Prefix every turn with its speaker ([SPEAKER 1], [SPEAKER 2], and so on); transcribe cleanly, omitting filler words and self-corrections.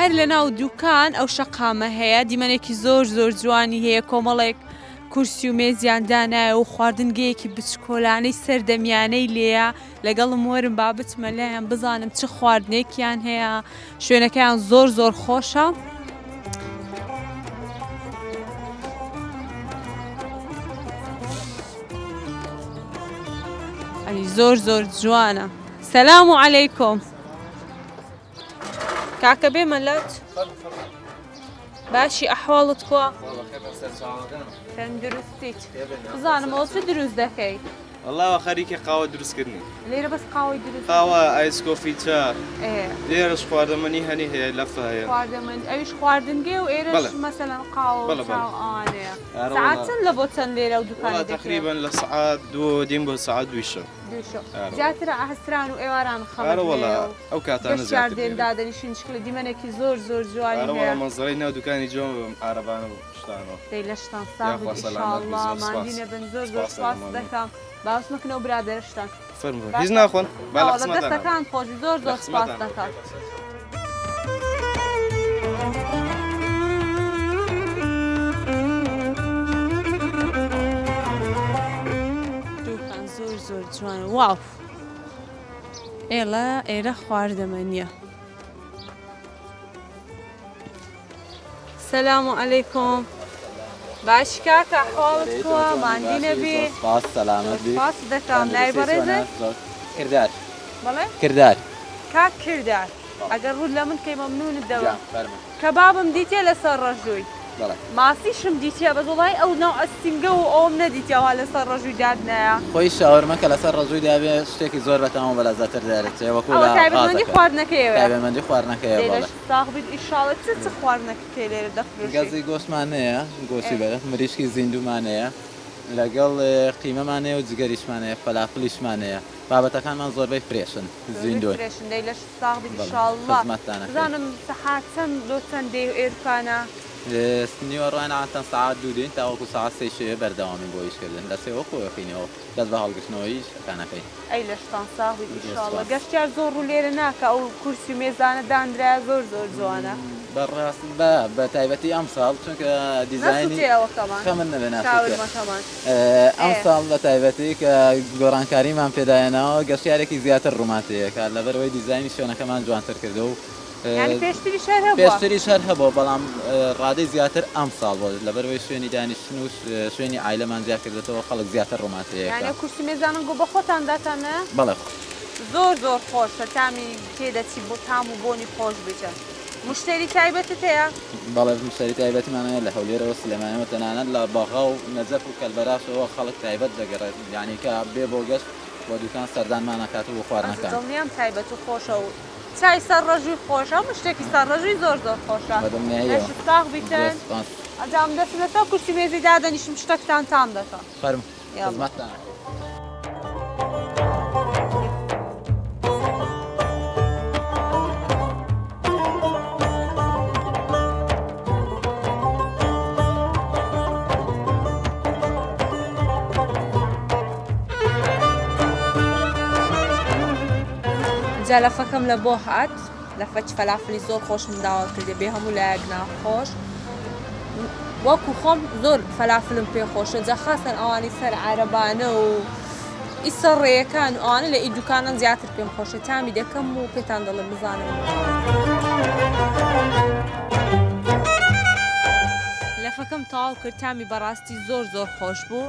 [SPEAKER 1] دیار لەناو دوکان ئەو شەقامە هەیە دیمەنێکی زۆر زۆر جوانی هەیە کۆمەڵێک کورسی و مێزیان دانایە و خواردنگەیەکی بچکۆلانەی سەردەمیانەی لێیە لەگەڵم وەرم با بچمە لایەن بزانم چ خواردنێکیان هەیە شوێنەکەیان زۆر زۆر خۆشە. زۆر زۆر جوانە. سەلام عەلەیکۆم کاکە بێمە لەت باشی ئەحواڵت کووە؟ تەندروستیت بزانم ئەوە چ دروست دەکەی؟
[SPEAKER 2] والله خەریکە قاوە دروستکردنی
[SPEAKER 1] لێرە بەس قاوەی دروست
[SPEAKER 2] قاوە ئایس کۆفی چا لێرەش خواردەمەنی هەنی هەیە لەفە هەیە
[SPEAKER 1] خواردەمەند ئەویش خواردنگێ و ئێرەش مەسەلەن قاوە ئەوانەیە ساعات چەند لە بۆ چەند لێرە و دوکانە
[SPEAKER 2] تقریبا لە سەعات 2:30 بۆ سەعات 2 شەو
[SPEAKER 1] زیاترە ئەهسران و ئێواران
[SPEAKER 2] خەڵک ئەو کاتانە
[SPEAKER 1] زیاتر دێن دادەنیشن شکل دیمەنێکی زۆر زۆر جوانی هەیە
[SPEAKER 2] مەنزەرەی ناو دوکانی جۆم عارەبانە و شتانەوە
[SPEAKER 1] دەی لە شتان ساغ ئینشاءالله ماندینە بن زۆر زۆر سپاس دەکەم باوس مەکەنەوە برادەرشتان
[SPEAKER 2] فەرمووی هیچ ناخۆن با لە
[SPEAKER 1] دەستەکان خۆش زۆر زۆر سپاس دەکات. دوکان زۆر زۆر جوانە واو ئێڵە ئێرە خواردەمەنیە. سەلام عەلەیکۆم باش کاکە ئەحواڵت کووە ماندینە بێ
[SPEAKER 3] سپاس سەلامەت بی
[SPEAKER 1] سپاس دەکەم نای بەڕێزت
[SPEAKER 3] کردار
[SPEAKER 1] بەڵێ
[SPEAKER 3] کردار
[SPEAKER 1] کاک کردار ئەگەر ڕوود لە من کەی مەمنونت دەوە کەبابم دیتێ لەسەر ڕەژووی ماسیشم دیتە بەدڵای ئەو ناو ئەستینگە و ئەوم نەدیتەوە لەسەر ڕەژووی دادنایە
[SPEAKER 3] خۆی شاوەرمەکە لەسەر ڕەژووی دابێ شتێکی زۆر بەتەواو بەلەزەتر دەرێت وەکو
[SPEAKER 1] تایبەتمەندی خواردنەکەیەوە
[SPEAKER 3] تایبەتمەندی خواردنەکەیە
[SPEAKER 1] ساغبیت ئیشاڵە چ خواردنەکەی لێرە دەفرۆشی
[SPEAKER 3] گەزی گۆشتمان هەیە گۆشتی بەرە مریشکی زیندومان هەیە لەگەڵ قیمەمان هەیە و جگەریشمان هەیە فەلافلیشمان هەیە بابەتەکانمان زۆربەی فرێشن زیندوی
[SPEAKER 1] فرێشن لە ساغبیت ئیشاڵڵا بزانم سەحات چەند لۆ چەند دێ ئێرکانە
[SPEAKER 3] نیوەڕوان عاتەن ساعات 2 تاوەکو ساعات 3 شەیە بەردەوامی بۆ ئیشکردن لەسێەوە خۆیەخینەوە دەست بە هەڵگرتنەوەی شتانەکەی
[SPEAKER 1] ئەی لە شتان ساغبیت ئیشاڵڵا گەشتیار زۆر ڕوو لێرە ناکە ئەو کورسی و مێزانە دانرایە زۆر زۆر جوانە
[SPEAKER 3] بەڕاست بە تایبەتی ئەم ساڵ چونکە دیزایانی خەمن نەبێ ئەم ساڵ بە تایبەتی کە گۆڕانکاریمان پێدایەنەوە گەشتیارێکی زیاتر ڕووماتەیەکە لەبەرەوەی دیزایانی شوێنەکەمان جوانتر کردو و پێشتری شەر هەبوو بەڵام ڕادەی زیاتر ئەم ساڵ بۆ لەبەرەوەی شوێنی دانیشتن و شوێنی عایلەمان زیاد کردێتەوە خەڵک زیاتر ڕووماتەیەکە
[SPEAKER 1] کورسی مێزانن گۆ بە خۆتان داتانە
[SPEAKER 3] بەڵێ
[SPEAKER 1] زۆر زۆر خۆشە تامی تێدەچی بۆ تام و بۆنی خۆش بچە مشتری تایبەتت هەیە؟
[SPEAKER 3] بەڵێ مشتری تایبەتیمانەیە لە هەولێرەوە سلێمانیەوە تەنانەت لە باغا و نەجەف و کەلبەراشەوە خەڵک تایبەت دەگەڕێت یعنی کە بێ بۆ گەشت بۆ دوکان سەردانمان ناکات و بۆ خواردنەکان
[SPEAKER 1] دڵنیام تایبەت و خۆشە و چای سەر ڕەژووی خۆشە شتێکی سەر ڕەژووی زۆر زۆر خۆشە ساغ بیتن ئەجام دەست لەسەر کورسی مێزی دادەنیشم شتێکتان تام دەکەم
[SPEAKER 3] فەرموو خزمەتتان
[SPEAKER 1] جا لەفەکەم لە بۆ هات لەفەچ فەلافلی زۆر خۆشم داوا کردێ بێ هەموو لایەک ناخۆش وەکو خۆم زۆر فەلافلم پێ خۆشە جا خاستن ئەوانی سەر عارەبانە و ئیسە ڕێیەکان و ئەوانە لە ئیدوکانان زیاتر پێم خۆشە تامی دەکەم و پێتان دەڵم بزانم لەفەکەم تەواو کرد تامی بەڕاستی زۆر زۆر خۆش بوو